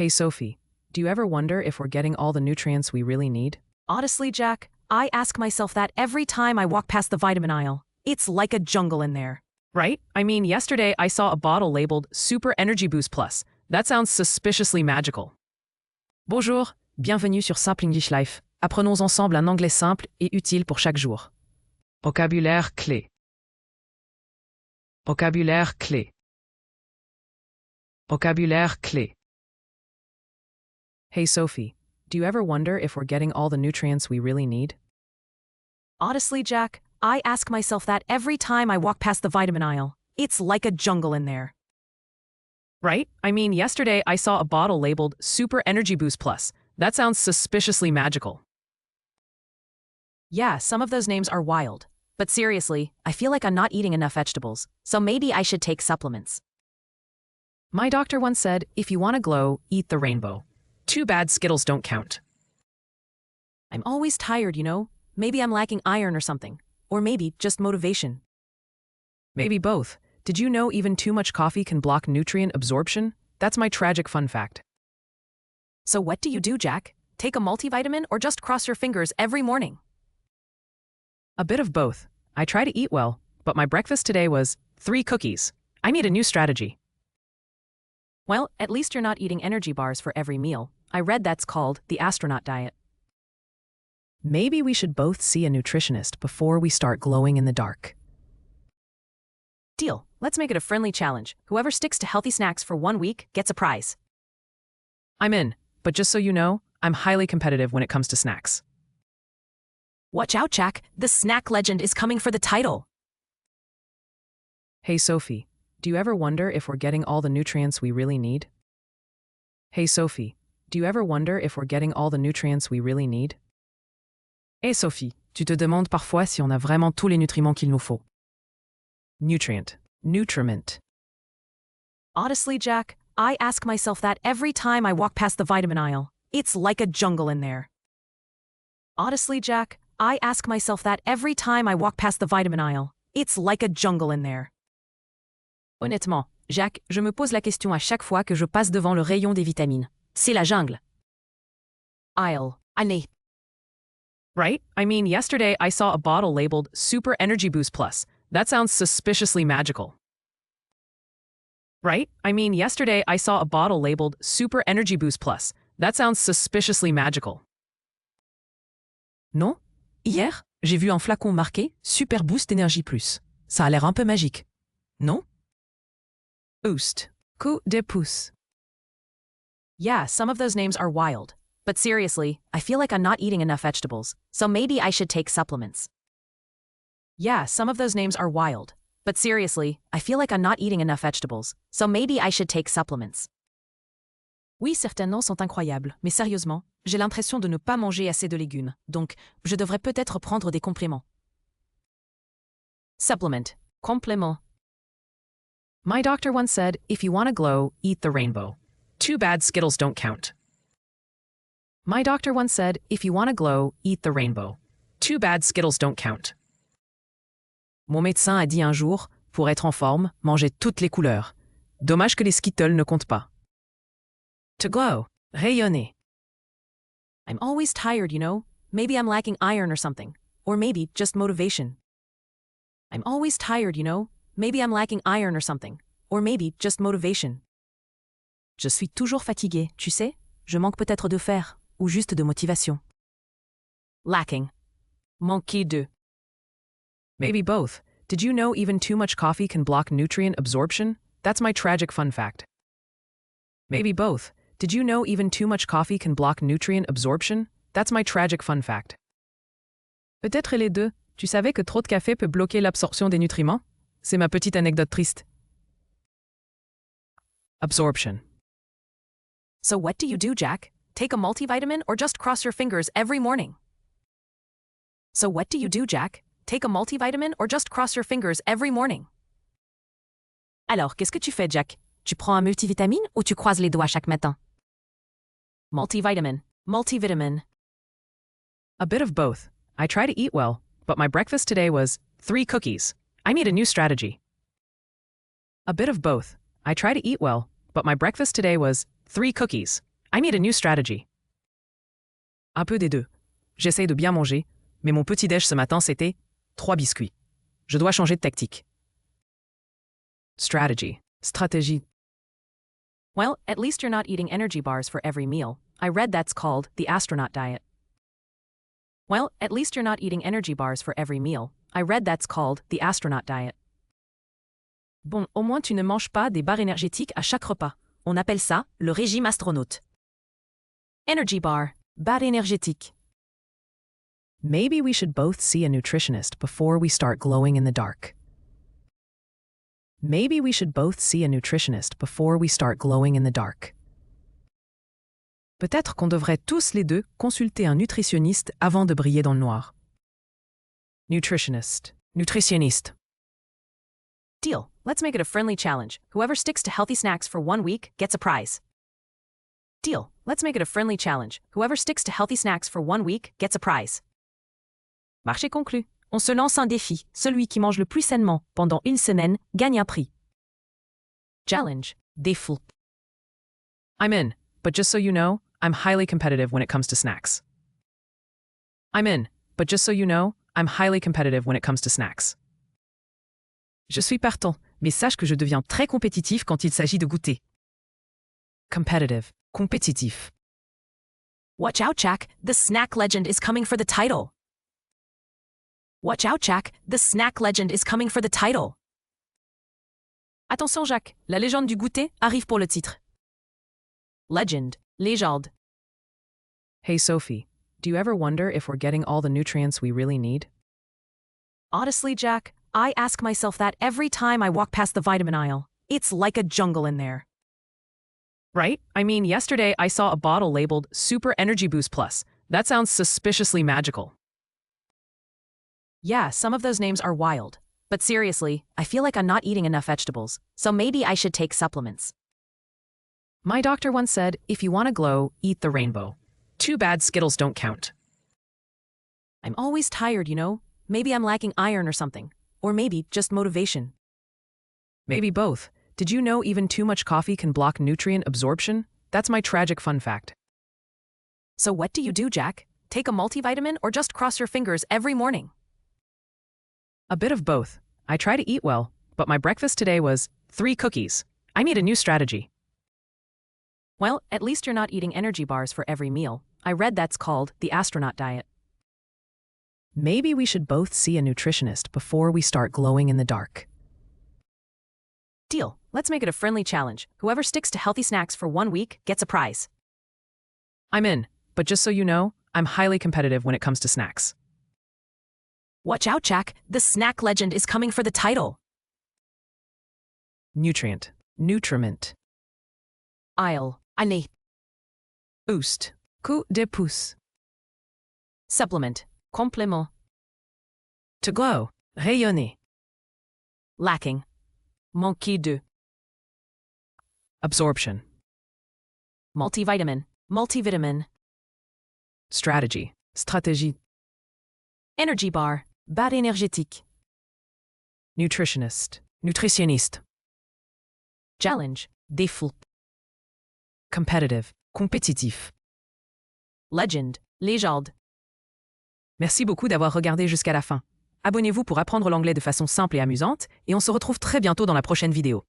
Hey Sophie, do you ever wonder if we're getting all the nutrients we really need? Honestly, Jack, I ask myself that every time I walk past the vitamin aisle. It's like a jungle in there. Right? I mean, yesterday I saw a bottle labeled Super Energy Boost Plus. That sounds suspiciously magical. Bonjour, bienvenue sur Simple English Life. Apprenons ensemble un anglais simple et utile pour chaque jour. Vocabulaire clé. Vocabulaire clé. Vocabulaire clé. Hey Sophie, do you ever wonder if we're getting all the nutrients we really need? Honestly, Jack, I ask myself that every time I walk past the vitamin aisle. It's like a jungle in there. Right? I mean, yesterday I saw a bottle labeled Super Energy Boost Plus. That sounds suspiciously magical. Yeah, some of those names are wild. But seriously, I feel like I'm not eating enough vegetables, so maybe I should take supplements. My doctor once said, if you want to glow, eat the rainbow. Too bad Skittles don't count. I'm always tired, you know? Maybe I'm lacking iron or something. Or maybe just motivation. Maybe both. Did you know even too much coffee can block nutrient absorption? That's my tragic fun fact. So what do you do, Jack? Take a multivitamin or just cross your fingers every morning? A bit of both. I try to eat well, but my breakfast today was 3 cookies. I need a new strategy. Well, at least you're not eating energy bars for every meal. I read that's called the astronaut diet. Maybe we should both see a nutritionist before we start glowing in the dark. Deal. Let's make it a friendly challenge. Whoever sticks to healthy snacks for 1 week gets a prize. I'm in, but just so you know, I'm highly competitive when it comes to snacks. Watch out, Jack. The snack legend is coming for the title. Hey Sophie, do you ever wonder if we're getting all the nutrients we really need? Hey Sophie, do you ever wonder if we're getting all the nutrients we really need? Hey Sophie, tu te demandes parfois si on a vraiment tous les nutriments qu'il nous faut. Nutrient. Nutriment. Honestly, Jack, I ask myself that every time I walk past the vitamin aisle. It's like a jungle in there. Honestly, Jack, I ask myself that every time I walk past the vitamin aisle. It's like a jungle in there. Honnêtement, Jacques, je me pose la question à chaque fois que je passe devant le rayon des vitamines. C'est la jungle. Aisle. Année. Right? I mean, yesterday I saw a bottle labeled Super Energy Boost Plus. That sounds suspiciously magical. Right? I mean, yesterday I saw a bottle labeled Super Energy Boost Plus. That sounds suspiciously magical. Non? Hier, j'ai vu un flacon marqué Super Boost Énergie Plus. Ça a l'air un peu magique. Non? Boost. Coup de pouce. Yeah, some of those names are wild. But seriously, I feel like I'm not eating enough vegetables, so maybe I should take supplements. Yeah, some of those names are wild. But seriously, I feel like I'm not eating enough vegetables, so maybe I should take supplements. Oui, certains noms sont incroyables, mais sérieusement, j'ai l'impression de ne pas manger assez de légumes, donc je devrais peut-être prendre des compléments. Supplement. Complément. My doctor once said, if you want to glow, eat the rainbow. Too bad Skittles don't count. My doctor once said, if you want to glow, eat the rainbow. Too bad Skittles don't count. Mon médecin a dit un jour, pour être en forme, mangez toutes les couleurs. Dommage que les Skittles ne comptent pas. To glow. Rayonner. I'm always tired, you know? Maybe I'm lacking iron or something. Or maybe just motivation. I'm always tired, you know? Maybe I'm lacking iron or something. Or maybe just motivation. Je suis toujours fatigué, tu sais? Je manque peut-être de fer, ou juste de motivation. Lacking. Manquer de. Maybe both. Did you know even too much coffee can block nutrient absorption? That's my tragic fun fact. Maybe both. Did you know even too much coffee can block nutrient absorption? That's my tragic fun fact. Peut-être les deux. Tu savais que trop de café peut bloquer l'absorption des nutriments? C'est ma petite anecdote triste. Absorption. So what do you do, Jack? Take a multivitamin or just cross your fingers every morning? So what do you do, Jack? Take a multivitamin or just cross your fingers every morning? Alors, qu'est-ce que tu fais, Jack? Tu prends un multivitamine ou tu croises les doigts chaque matin? Multivitamin. Multivitamin. A bit of both. I try to eat well, but my breakfast today was 3 cookies. I need a new strategy. A bit of both. I try to eat well, but my breakfast today was 3 cookies. I need a new strategy. Un peu des deux. J'essaye de bien manger, mais mon petit-déj ce matin c'était 3 biscuits. Je dois changer de tactique. Strategy. Stratégie. Well, at least you're not eating energy bars for every meal. I read that's called the astronaut diet. Well, at least you're not eating energy bars for every meal. I read that's called the astronaut diet. Bon, au moins tu ne manges pas des barres énergétiques à chaque repas. On appelle ça le régime astronaute. Energy bar, barre énergétique. Maybe we should both see a nutritionist before we start glowing in the dark. Maybe we should both see a nutritionist before we start glowing in the dark. Peut-être qu'on devrait tous les deux consulter un nutritionniste avant de briller dans le noir. Nutritionist. Nutritionniste. Deal. Let's make it a friendly challenge. Whoever sticks to healthy snacks for 1 week gets a prize. Deal. Let's make it a friendly challenge. Whoever sticks to healthy snacks for 1 week gets a prize. Marché conclu. On se lance un défi. Celui qui mange le plus sainement pendant 1 semaine gagne un prix. Challenge. Défi. I'm in, but just so you know, I'm highly competitive when it comes to snacks. I'm in, but just so you know, I'm highly competitive when it comes to snacks. Je suis partant, mais sache que je deviens très compétitif quand il s'agit de goûter. Competitive. Compétitif. Watch out, Jack. The snack legend is coming for the title. Watch out, Jack. The snack legend is coming for the title. Attention, Jacques. La légende du goûter arrive pour le titre. Legend. Légende. Hey Sophie, do you ever wonder if we're getting all the nutrients we really need? Honestly, Jack, I ask myself that every time I walk past the vitamin aisle. It's like a jungle in there. Right? I mean, yesterday I saw a bottle labeled Super Energy Boost Plus. That sounds suspiciously magical. Yeah, some of those names are wild. But seriously, I feel like I'm not eating enough vegetables, so maybe I should take supplements. My doctor once said, if you want to glow, eat the rainbow. Too bad Skittles don't count. I'm always tired, you know? Maybe I'm lacking iron or something. Or maybe just motivation. Maybe both. Did you know even too much coffee can block nutrient absorption? That's my tragic fun fact. So what do you do, Jack? Take a multivitamin or just cross your fingers every morning? A bit of both. I try to eat well, but my breakfast today was 3 cookies. I need a new strategy. Well, at least you're not eating energy bars for every meal. I read that's called the astronaut diet. Maybe we should both see a nutritionist before we start glowing in the dark. Deal. Let's make it a friendly challenge. Whoever sticks to healthy snacks for 1 week gets a prize. I'm in, but just so you know, I'm highly competitive when it comes to snacks. Watch out, Jack. The snack legend is coming for the title. Nutrient. Nutriment. Aisle. Année. Boost. Coup de pouce. Supplement. Complément. To glow. Rayonner. Lacking. Manquer de. Absorption. Multivitamin. Multivitamin. Strategy. Stratégie. Energy bar. Barre énergétique. Nutritionist. Nutritionniste. Challenge. Défi. Competitive. Compétitif. Legend. Légende. Merci beaucoup d'avoir regardé jusqu'à la fin. Abonnez-vous pour apprendre l'anglais de façon simple et amusante, et on se retrouve très bientôt dans la prochaine vidéo.